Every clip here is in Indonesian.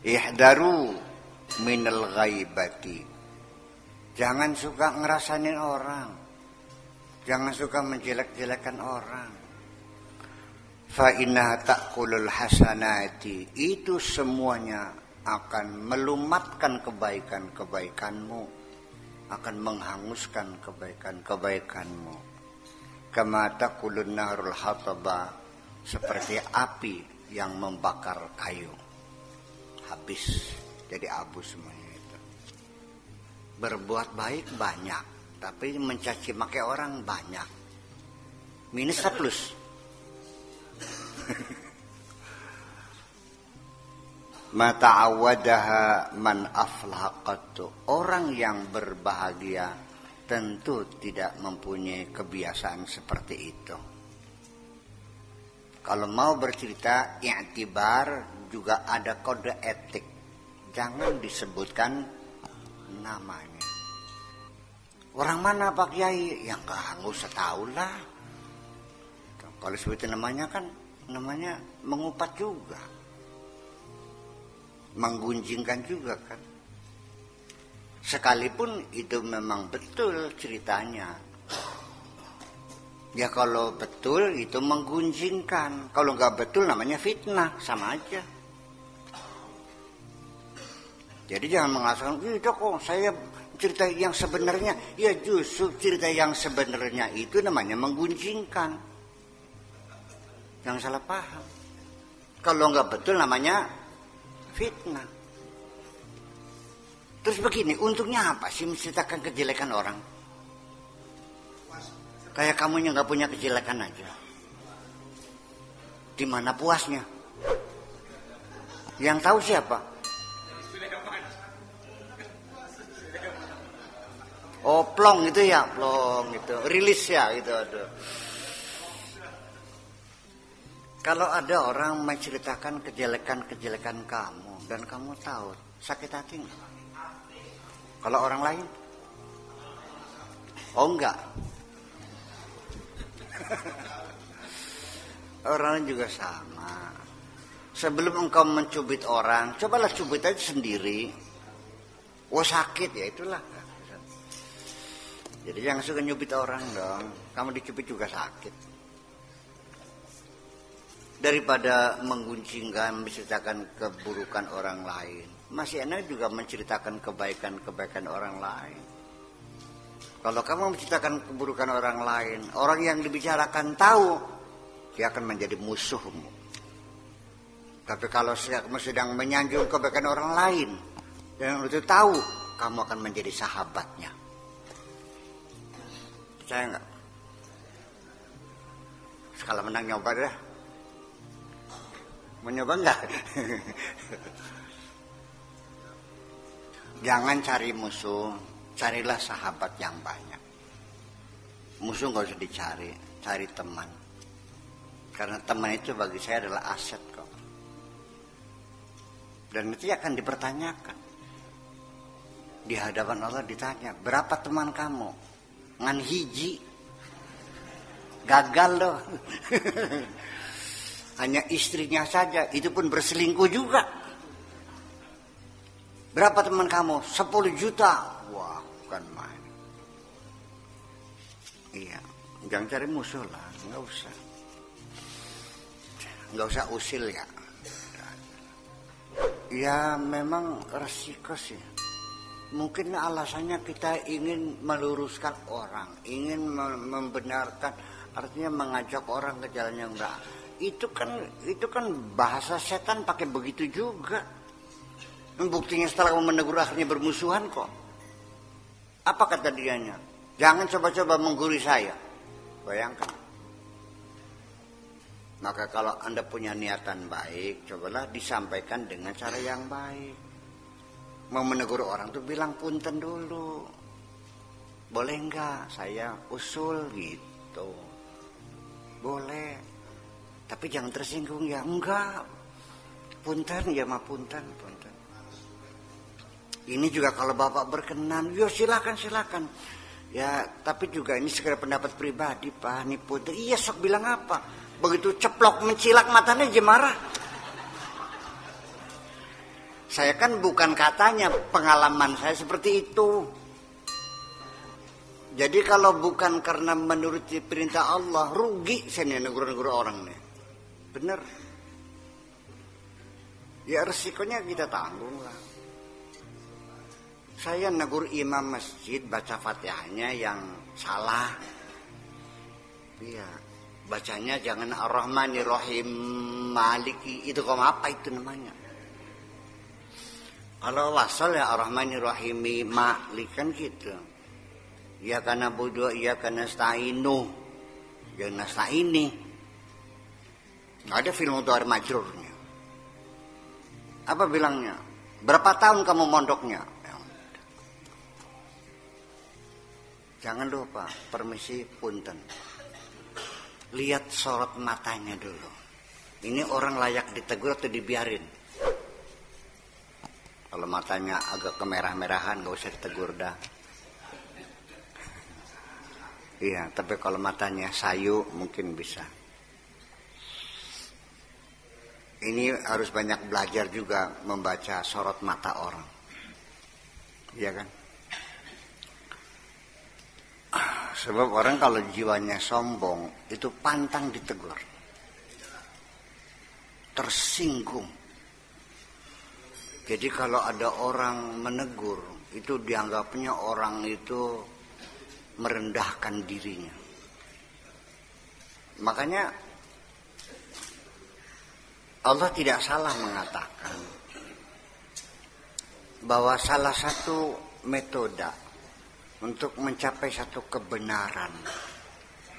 Ihdaru minal ghaibati. Jangan suka ngerasain orang. Jangan suka menjelek-jelekan orang. Fa inna ta'kulul hasanati. Itu semuanya akan melumatkan kebaikan-kebaikanmu, akan menghanguskan kebaikan-kebaikanmu. Kama taqulun narul hataba, seperti api yang membakar kayu, habis jadi abu semuanya itu. Berbuat baik banyak, tapi mencaci maki orang banyak, minus atau plus? Mata awadaha man aflaqatu. Orang yang berbahagia tentu tidak mempunyai kebiasaan seperti itu. Kalau mau bercerita i'tibar juga ada kode etik. Jangan disebutkan namanya. Orang mana Pak Kiai? Ya nggak usah tahu lah. Kalau sebutin namanya kan namanya mengupat juga. Menggunjingkan juga kan. Sekalipun itu memang betul ceritanya. Ya kalau betul itu menggunjingkan. Kalau nggak betul namanya fitnah, sama aja. Jadi jangan mengatakan, itu kok saya cerita yang sebenarnya. Ya justru cerita yang sebenarnya itu namanya menggunjingkan. Jangan salah paham. Kalau nggak betul namanya fitnah. Terus begini, untungnya apa sih menceritakan kejelekan orang? Kayak kamunya nggak punya kejelekan aja. Di mana puasnya? Yang tahu siapa? Oh, plong itu ya, plong itu, rilis ya gitu. Aduh. Kalau ada orang menceritakan kejelekan-kejelekan kamu dan kamu tahu, sakit hati nggak? Kalau orang lain? Oh enggak. Orang juga sama. Sebelum engkau mencubit orang, cobalah cubit aja sendiri. Oh sakit ya itulah. Jadi jangan suka nyubit orang dong. Kamu dicubit juga sakit. Daripada menggunjingkan, menceritakan keburukan orang lain, masih enak juga menceritakan kebaikan-kebaikan orang lain. Kalau kamu menceritakan keburukan orang lain, orang yang dibicarakan tahu, dia akan menjadi musuhmu. Tapi kalau kamu sedang menyanjung kebaikan orang lain, yang itu tahu, kamu akan menjadi sahabatnya. Percaya nggak? Sekali menang nyoba dah. Mau nyoba enggak? Jangan cari musuh, carilah sahabat yang banyak. Musuh enggak usah dicari, cari teman. Karena teman itu bagi saya adalah aset kok. Dan itu akan dipertanyakan. Di hadapan Allah ditanya, berapa teman kamu? Ngan hiji. Gagal loh. Hanya istrinya saja, itu pun berselingkuh juga. Berapa teman kamu? 10 juta. Wah, bukan main. Iya, jangan cari musuh lah, nggak usah. Nggak usah usil ya. Ya memang resiko sih. Mungkin alasannya kita ingin meluruskan orang, ingin membenarkan, artinya mengajak orang ke jalan yang benar. Itu kan bahasa setan pakai begitu juga. Buktinya setelah kamu menegur akhirnya bermusuhan kok. Apa kata dianya? Jangan coba-coba menggurui saya. Bayangkan. Maka kalau Anda punya niatan baik, cobalah disampaikan dengan cara yang baik. Mau menegur orang tuh bilang punten dulu. Boleh enggak saya usul gitu. Boleh. Tapi jangan tersinggung ya. Enggak. Punten ya mah punten. Ini juga kalau Bapak berkenan, ya silakan. Ya, tapi juga ini sekedar pendapat pribadi, Pak. Ini punten. Iya, sok bilang apa? Begitu ceplok mencilak matanya aja marah. Saya kan bukan katanya, pengalaman saya seperti itu. Jadi kalau bukan karena menuruti perintah Allah, rugi saya nih negur-negur orang nih. Bener. Ya resikonya kita tanggung lah. Saya negur imam masjid baca Fatihahnya yang salah. Iya, bacanya jangan Ar-Rahmanir-Rahim Maliki. Itu kok apa itu namanya? Kalau wasal ya Ar-Rahmanir-Rahim Malik kan gitu. Ya karena bodoh, ya karena nasta'inu. Ya nasta'ini. Nggak ada film Dhar Majrurnya. Apa bilangnya? Berapa tahun kamu mondoknya? Jangan lupa, permisi punten. Lihat sorot matanya dulu. Ini orang layak ditegur atau dibiarin? Kalau matanya agak kemerah-merahan, gak usah ditegur dah. Iya, tapi kalau matanya sayu mungkin bisa. Ini harus banyak belajar juga membaca sorot mata orang. Iya kan? Sebab orang kalau jiwanya sombong itu pantang ditegur, tersinggung. Jadi kalau ada orang menegur itu dianggapnya orang itu merendahkan dirinya. Makanya Allah tidak salah mengatakan bahwa salah satu metode untuk mencapai satu kebenaran,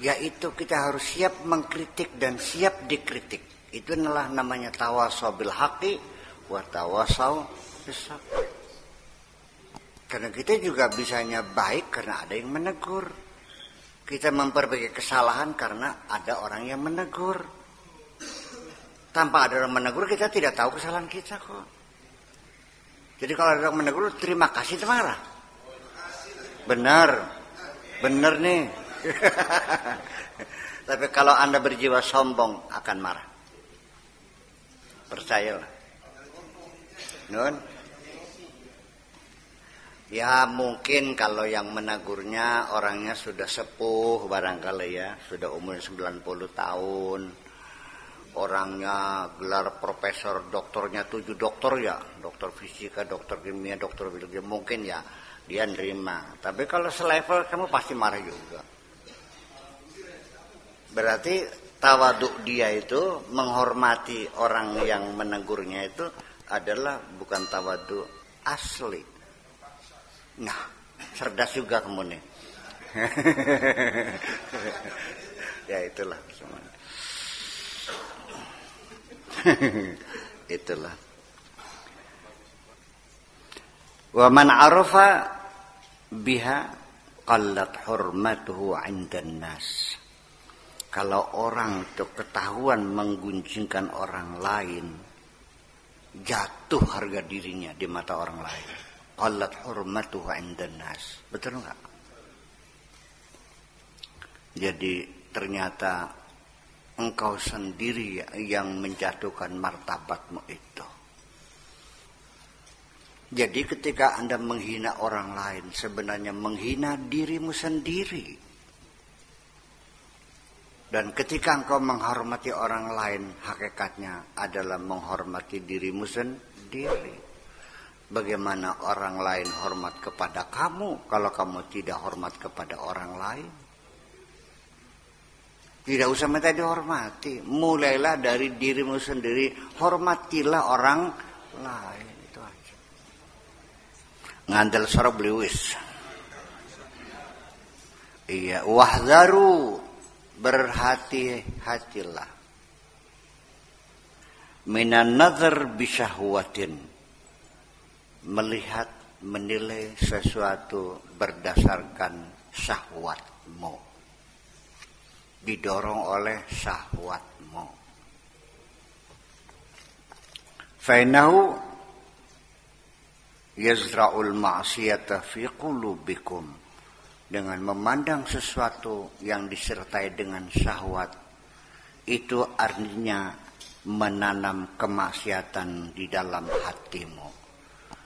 yaitu kita harus siap mengkritik dan siap dikritik. Itu adalah namanya tawasau bil haqqi wa tawasau bis sabr. Karena kita juga bisanya baik karena ada yang menegur. Kita memperbaiki kesalahan karena ada orang yang menegur. Tanpa ada orang menegur kita tidak tahu kesalahan kita kok. Jadi kalau ada orang menegur terima kasih, marah. Benar nih. Tapi kalau Anda berjiwa sombong akan marah. Percayalah. Nun. Ya mungkin kalau yang menegurnya orangnya sudah sepuh barangkali ya, sudah umur 90 tahun. Orangnya gelar profesor, doktornya 7 doktor ya, doktor fisika, doktor kimia, doktor biologi, mungkin ya dia nerima. Tapi kalau selevel kamu pasti marah juga. Berarti tawaduk dia itu menghormati orang yang menegurnya itu adalah bukan tawaduk asli. Nah, cerdas juga kamu nih. Ya itulah semuanya. Itulah. Wa man arafa biha qallat hurmatuhu 'indan nas. Kalau orang itu ketahuan mengguncingkan orang lain, jatuh harga dirinya di mata orang lain. Qallat hurmatuhu 'indan nas. Betul enggak? Jadi ternyata engkau sendiri yang menjatuhkan martabatmu itu. Jadi ketika Anda menghina orang lain, sebenarnya menghina dirimu sendiri. Dan ketika engkau menghormati orang lain, hakikatnya adalah menghormati dirimu sendiri. Bagaimana orang lain hormat kepada kamu, kalau kamu tidak hormat kepada orang lain? Tidak usah minta dihormati. Mulailah dari dirimu sendiri, hormatilah orang lain. Ngandel sorok beliwis. Iya, wahdaru, berhati-hatilah. Minan nazar bisyahwatin, melihat, menilai sesuatu berdasarkan syahwatmu, didorong oleh syahwatmu. Fainahu yazra'ul ma'siyata fi qulubikum, dengan memandang sesuatu yang disertai dengan syahwat, itu artinya menanam kemaksiatan di dalam hatimu.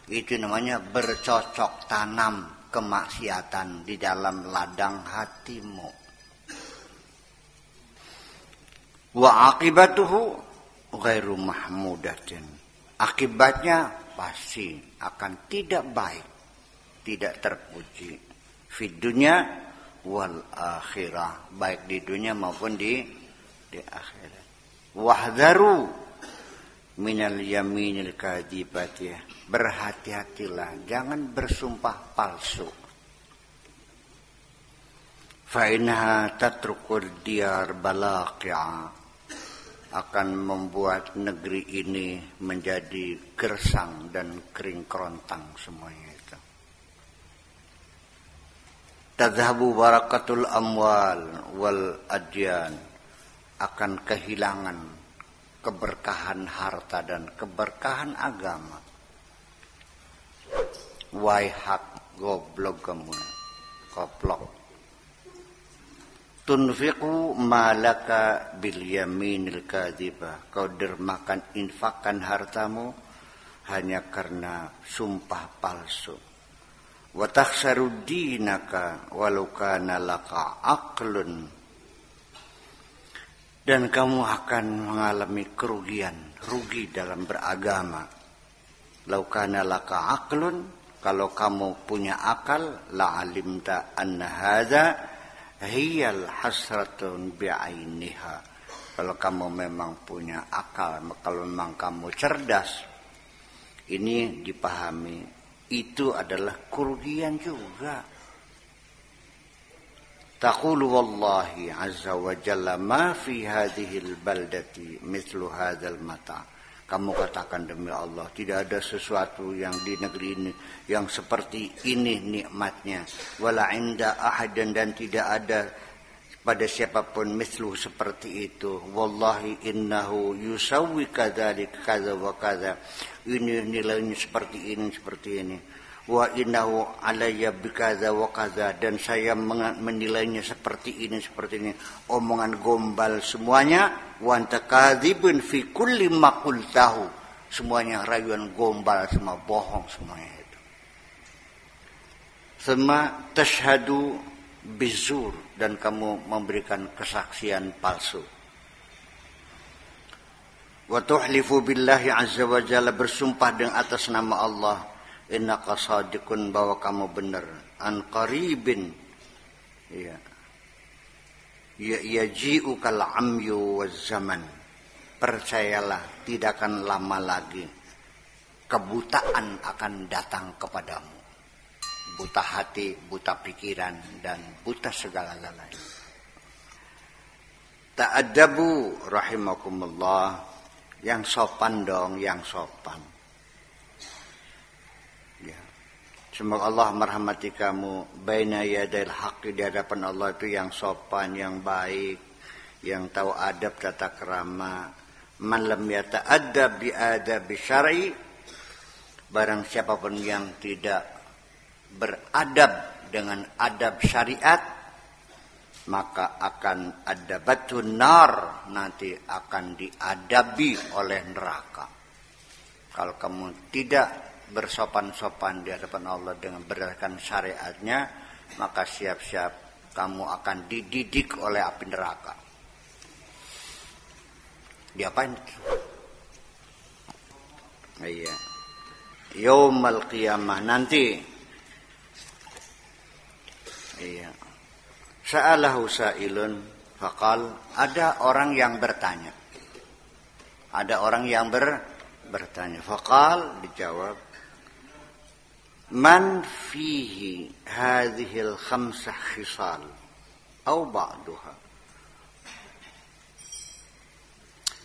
Itu namanya bercocok tanam kemaksiatan di dalam ladang hatimu. Wa akibatuhu ghairu mahmudatin. Akibatnya pasti akan tidak baik, tidak terpuji. Fi dunya wal akhirah, baik di dunia maupun di akhirat. Wahdharu minal yaminil kadhibati. Berhati-hatilah, jangan bersumpah palsu. Fa innaha tatrukul diyar balaqi'a, akan membuat negeri ini menjadi gersang dan kering kerontang semuanya itu. Tadhhabu barakatul amwal wal adyan, akan kehilangan keberkahan harta dan keberkahan agama. Waihak, goblok kamu, koplok. Tunfiqu malaka bil yaminil kadhibah, kau dermakan, infakkan hartamu hanya karena sumpah palsu. Wa takhsaru dinaka walau kana laka aqlun, dan kamu akan mengalami kerugian, rugi dalam beragama. Lau kana laka aqlun, kalau kamu punya akal, la alimta anna hadza hiyal hasratun bi'ainiha. Kalau kamu memang punya akal, kalau memang kamu cerdas, ini dipahami, itu adalah kerugian juga. Taqulu wallahi azza wa jalla ma fi hadhil baldati mithlu hadzal mata'. Kamu katakan demi Allah, tidak ada sesuatu yang di negeri ini yang seperti ini nikmatnya. Wala inda ahadan, dan tidak ada pada siapapun mislu seperti itu. Wallahi innahu yusawwi kadzalik kadza wa kadza. Ini nilainya seperti ini, seperti ini. Wa innahu alayya bikadza wa kadza, dan saya menilainya seperti ini, seperti ini. Omongan gombal semuanya. Wa anta kadzibun fi kulli ma qultahu, semuanya rayuan gombal, semua bohong semuanya itu. Semua tashhadu bizur, dan kamu memberikan kesaksian palsu. Wa tuhlifu billahi azza wa jalla, bersumpah dengan atas nama Allah, innaka shadiqun, bahwa kamu benar. An qaribin, ya, yaji'ukal amyu waz zaman, percayalah tidak akan lama lagi kebutaan akan datang kepadamu. Buta hati, buta pikiran, dan buta segala-galanya. Ta'addabu rahimakumullah, yang sopan dong, yang sopan. Ya. Semoga Allah merahmati kamu. Baina yadail haqqi, di hadapan Allah itu yang sopan, yang baik, yang tahu adab tata krama. Man lam yata'addab bi adabi syar'i, barang siapapun yang tidak beradab dengan adab syariat, maka akan adabatun nar, nanti akan diadabi oleh neraka. Kalau kamu tidak bersopan-sopan di hadapan Allah dengan berdasarkan syariatnya, maka siap-siap kamu akan dididik oleh api neraka. Diapain? Iya. Yaumal qiyamah nanti. Iya. Sa'alahu sa'ilun faqal, ada orang yang bertanya. Ada orang yang bertanya. Faqal, dijawab, man fihi hadhil khamsah khisal au ba'duha.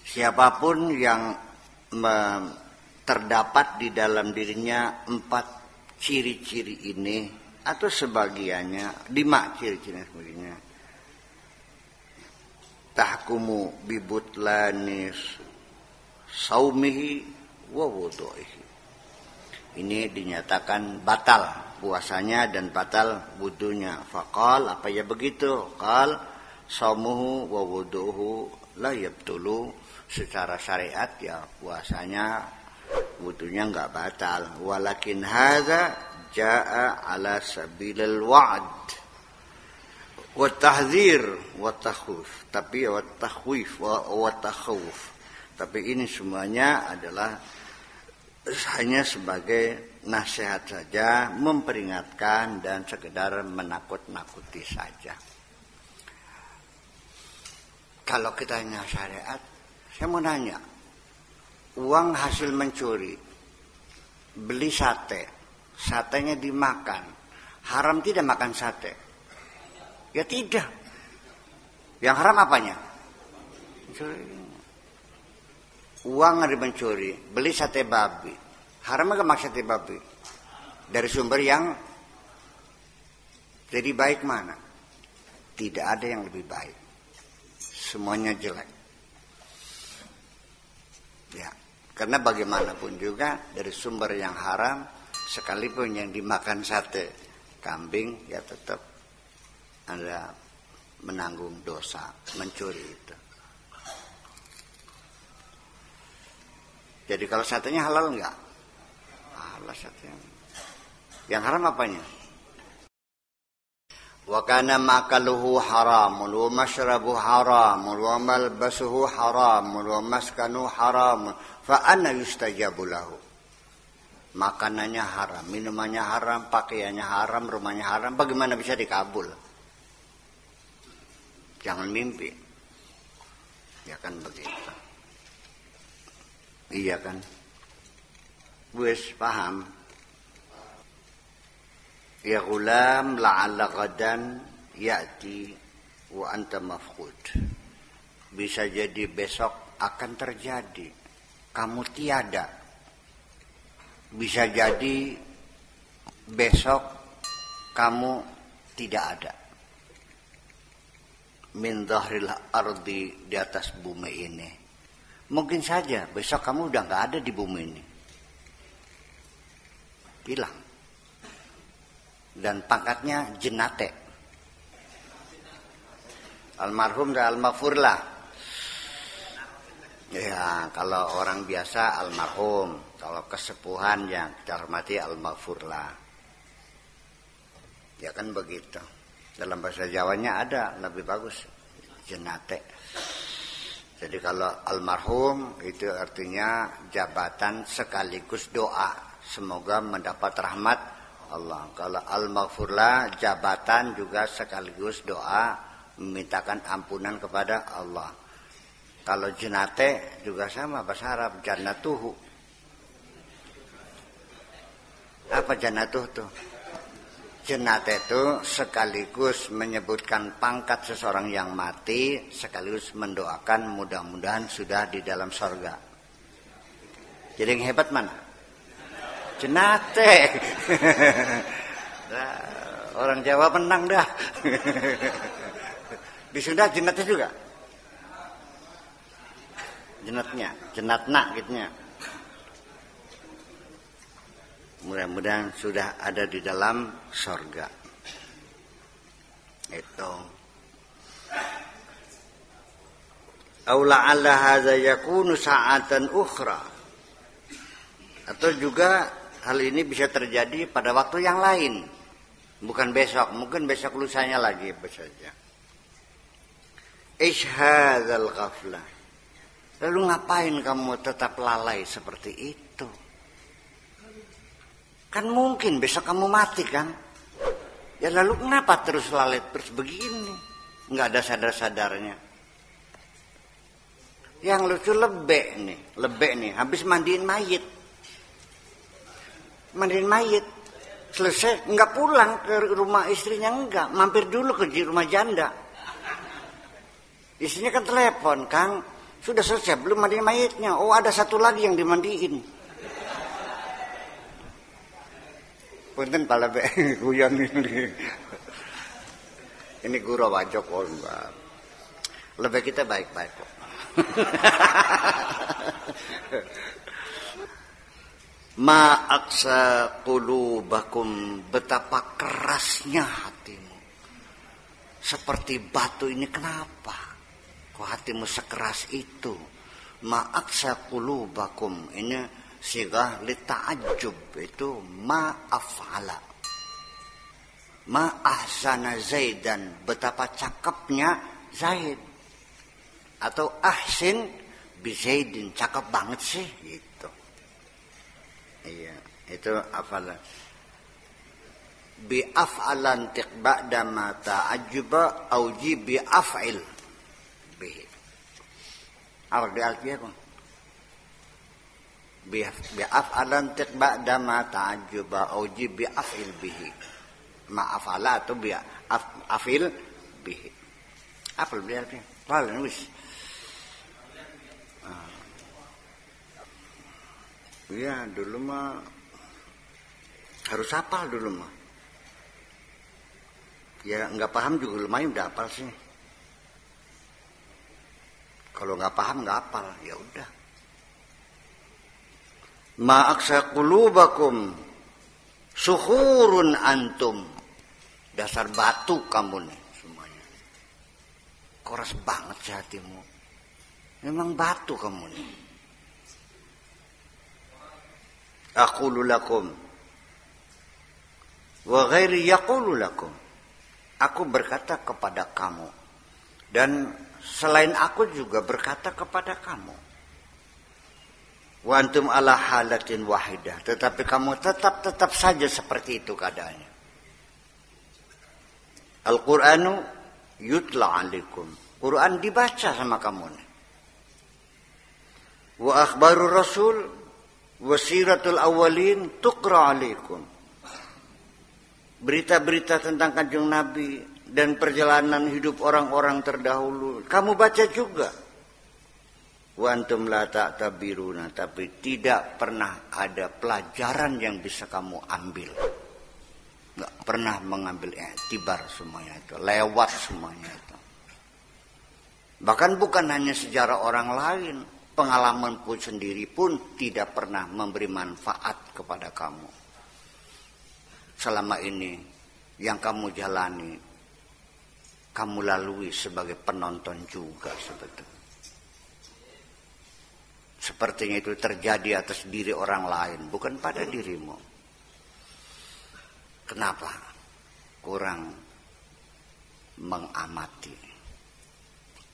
Siapapun yang terdapat di dalam dirinya 4 ciri-ciri ini atau sebagiannya, 5 ciri-ciri sebagainya. Tahkumu bibutlanis saumihi wa wudu'ihi. Ini dinyatakan batal puasanya dan batal wudunya. Faqal, apa ya begitu? Qal saumuhu wa wudu'uhu la yabtulu. Secara syariat ya puasanya wudunya enggak batal. Walakin hadza jaa ala sabilil wa'd wa tahdzir wa takhwif. Tapi wa takhwif wa takhawuf. Tapi ini semuanya adalah hanya sebagai nasihat saja, memperingatkan dan sekedar menakut-nakuti saja. Kalau kita hanya syariat, saya mau nanya, uang hasil mencuri, beli sate, satenya dimakan, haram tidak makan sate? Ya tidak. Yang haram apanya? Mencuri. Uang ada mencuri, beli sate babi, haram nggak makan sate babi? Dari sumber yang jadi baik mana? Tidak ada yang lebih baik, semuanya jelek. Ya, karena bagaimanapun juga dari sumber yang haram, sekalipun yang dimakan sate kambing, ya tetap Anda menanggung dosa mencuri itu. Jadi kalau satenya halal enggak? Halal satenya. Yang haram apanya? Wa kana makaluhu haramun wa mashrabuhu haramun wa malbasuhu haramun wa maskanu haramun fa anna yustajabu lahu. Makanannya haram, minumannya haram, pakaiannya haram, rumahnya haram, bagaimana bisa dikabul? Jangan mimpi. Ya kan begitu. Iya kan? Wes paham? Ya gulam la'alla gadan ya'ti wa anta mafqud. Bisa jadi besok akan terjadi, kamu tiada. Bisa jadi besok kamu tidak ada. Min dhahril ardi, di atas bumi ini. Mungkin saja besok kamu udah nggak ada di bumi ini, hilang, dan pangkatnya jenate, almarhum dan almaghfur lah. Ya kalau orang biasa almarhum, kalau kesepuhan yang kita hormati almaghfur lah. Ya kan begitu. Dalam bahasa Jawanya ada lebih bagus, jenate. Jadi kalau almarhum itu artinya jabatan sekaligus doa, semoga mendapat rahmat Allah. Kalau al-maghfurlah jabatan juga sekaligus doa, memintakan ampunan kepada Allah. Kalau jenate juga sama bahasa Arab, jannatuhu. Apa jannatuh tuh? Jenate itu sekaligus menyebutkan pangkat seseorang yang mati, sekaligus mendoakan mudah-mudahan sudah di dalam sorga. Jadi yang hebat mana? Jenate. Nah, orang Jawa menang dah. Di Sunda jenate juga. Jenatnya, jenatna gitunya. Mudah-mudahan sudah ada di dalam sorga. Itu. Aula alla hadza yakunu sa'atan ukhra. Atau juga hal ini bisa terjadi pada waktu yang lain. Bukan besok, mungkin besok lusanya lagi saja. Ishadzal ghaflah. Lalu ngapain kamu tetap lalai seperti itu? Kan mungkin besok kamu mati kan? Ya lalu kenapa terus lalai terus begini? Nggak ada sadar-sadarnya. Yang lucu lebek nih, habis mandiin mayit. Selesai nggak pulang ke rumah istrinya, enggak, mampir dulu ke rumah janda. Istrinya kan telepon, Kang, sudah selesai belum mandiin mayitnya? Oh ada satu lagi yang dimandiin. Punten pala be guyon ini. Ini guru wajok kok, Mbak. Lebih kita baik-baik kok. Ma aksa qulubakum, betapa kerasnya hatimu. Seperti batu ini, kenapa? Kok hatimu sekeras itu? Ma aksa qulubakum, ini sigah li ta'ajjub, itu ma af'ala. Ma ahsana Zaidan, betapa cakepnya Zaid. Atau ahsin bi Zaidin, cakep banget sih gitu. Iya, itu af'ala. Bi af'alan tiqba'da ma ta'ajjuba auji bi af'il bihi. Apa di Alfiyah kok? Bi af'alan tiqba'da ma ta'ajjuba auji bi af'il bihi. Ma af'ala atau bi af'il bihi. Apa di Alfiyah? Lalu wis. Iya, dulu mah harus hafal dulu mah. Ya nggak paham juga lumayan udah hafal sih. Kalau nggak paham nggak hafal, ya udah. Ma aksa qulubakum suhurun antum. Dasar batu kamu nih semuanya. Keras banget sih hatimu. Memang batu kamu nih. Aqulu lakum wa ghairi yaqulu lakum. Aku berkata kepada kamu dan selain aku juga berkata kepada kamu. Wa antum ala halatin wahidah, tetapi kamu tetap saja seperti itu keadaannya. Al-Qur'anu yutla alaikum. Quran dibaca sama kamu nih. Wa akhbaru rasul wasiratul awalin tuqra alaikum. Berita-berita tentang Kanjeng Nabi dan perjalanan hidup orang-orang terdahulu kamu baca juga. Wa antum la ta'tabiruna, tapi tidak pernah ada pelajaran yang bisa kamu ambil. Enggak pernah mengambil i'tibar semuanya itu, lewat semuanya itu. Bahkan bukan hanya sejarah orang lain, pengalamanku sendiri pun tidak pernah memberi manfaat kepada kamu. Selama ini yang kamu jalani, kamu lalui sebagai penonton juga sebetulnya. Sepertinya itu terjadi atas diri orang lain, bukan pada dirimu. Kenapa? Kurang mengamati.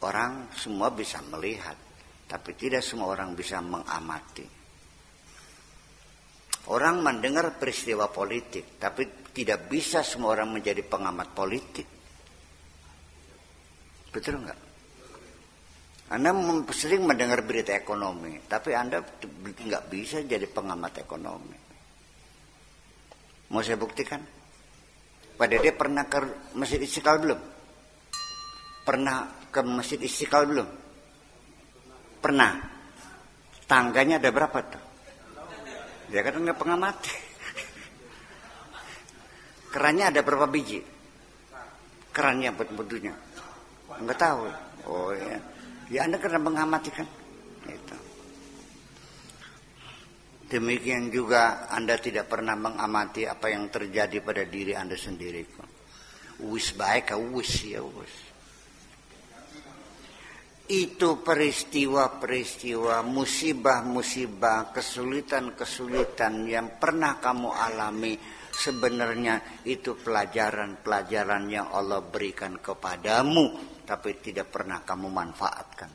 Orang semua bisa melihat, tapi tidak semua orang bisa mengamati. Orang mendengar peristiwa politik, tapi tidak bisa semua orang menjadi pengamat politik. Betul enggak? Anda sering mendengar berita ekonomi, tapi Anda enggak bisa jadi pengamat ekonomi. Mau saya buktikan? Pak Dede pernah ke Masjid Istiqlal belum? Pernah ke Masjid Istiqlal belum? Pernah. Tangganya ada berapa tuh? Ya kan nggak pengamat. Kerannya ada berapa biji? Kerannya bentuknya nggak tahu. Oh ya, ya Anda karena mengamati kan. Itu. Demikian juga Anda tidak pernah mengamati apa yang terjadi pada diri Anda sendiri. Wis baik, wis ya wis. Itu peristiwa-peristiwa, musibah-musibah, kesulitan-kesulitan yang pernah kamu alami, sebenarnya itu pelajaran-pelajaran yang Allah berikan kepadamu, tapi tidak pernah kamu manfaatkan.